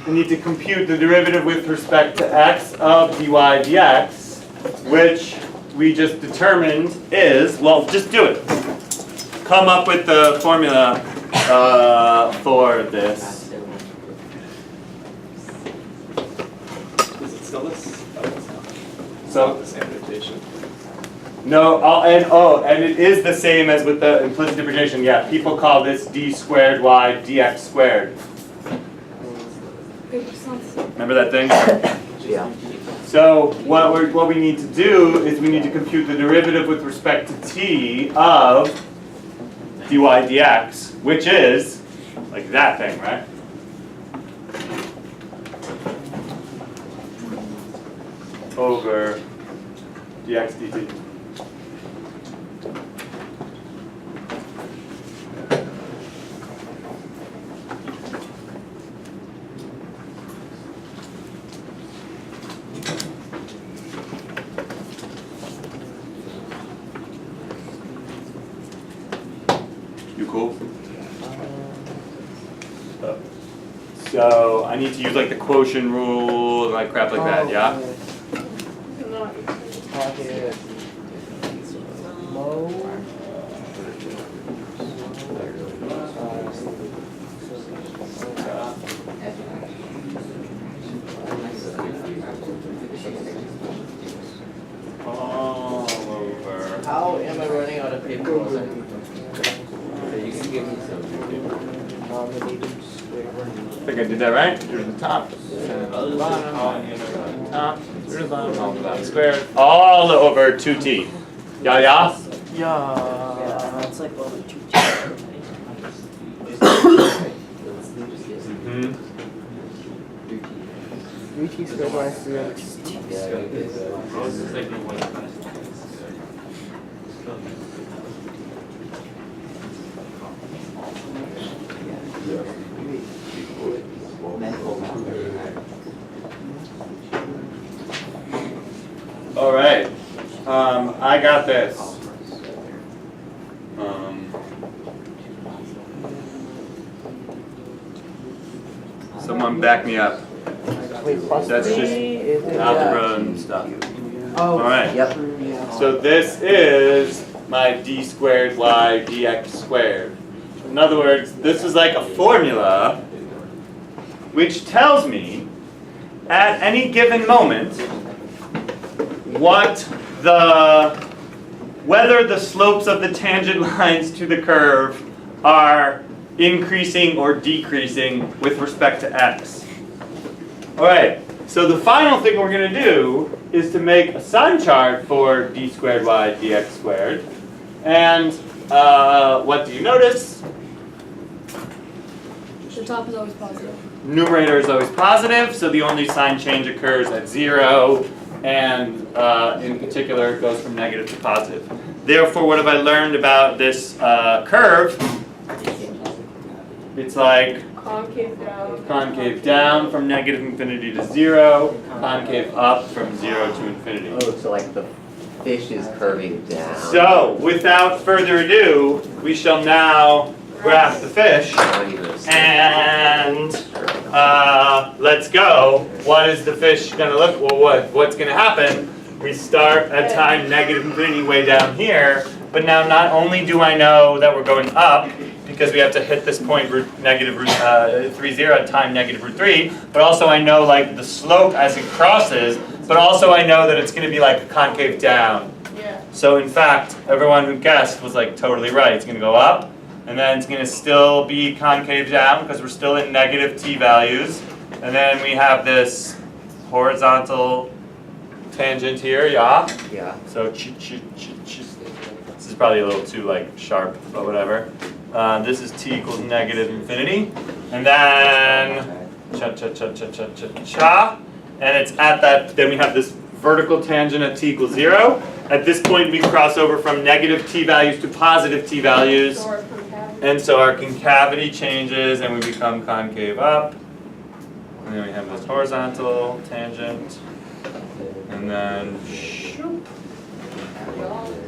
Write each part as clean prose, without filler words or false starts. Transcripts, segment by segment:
I need to compute the derivative with respect to x of dy dx, which we just determined is, well, just do it. Come up with the formula for this. Is it still this? So the same notation. no, and it is the same as with the implicit differentiation. Yeah, people call this d squared y dx squared. Remember that thing? Yeah. So what we need to do is we need to compute the derivative with respect to t of dy dx, which is like that thing, right? Over dx dt. You cool? So I need to use like the quotient rule and like crap like that, yeah? All over. How am I running out of paper? You can give me some. I think I did that right. Here's the top. Top. Here's the bottom. All the bottom squared. All over 2t. Yeah, yeah? Yeah, it's like over 2 Mm-hmm. 3t squared minus 3x. All right. I got this. Someone back me up. Wait, plus That's 3 just is it? algebra and stuff. Oh, All right. Yep. So this is my d squared y dx squared. In other words, this is like a formula which tells me at any given moment whether the slopes of the tangent lines to the curve are increasing or decreasing with respect to x. All right, so the final thing we're going to do is to make a sign chart for d squared y dx squared. And what do you notice? The top is always positive. Numerator is always positive, so the only sign change occurs at 0, and in particular it goes from negative to positive. Therefore, what have I learned about this curve? It's like concave down from negative infinity to 0, concave up from 0 to infinity. Oh, so like the fish is curving down. So, without further ado, we shall now graph the fish, and let's go. What is the fish going to look? Well, what's going to happen? We start at time negative infinity way down here, but now not only do I know that we're going up, because we have to hit this point negative root 3, at time negative root 3, but also I know like the slope as it crosses, but also I know that it's going to be like concave down. Yeah. So in fact, everyone who guessed was like totally right. It's going to go up, and then it's going to still be concave down because we're still in negative t values. And then we have this horizontal tangent here, yeah? Yeah. So this is probably a little too like sharp, but whatever. This is t equals negative infinity. And then cha-cha-cha-cha-cha-cha-cha. And it's at that, then we have this vertical tangent at t equals 0. At this point we cross over from negative t values to positive t values. And so our concavity changes and we become concave up. And then we have this horizontal tangent. And then shoop.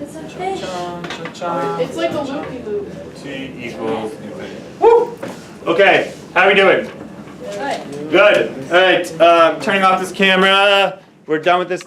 It's a fish. Cha-cha. It's like a loopy-loop. T equals infinity. Woo! Okay, how are we doing? Good. Good. All right. Turning off this camera. We're done with this.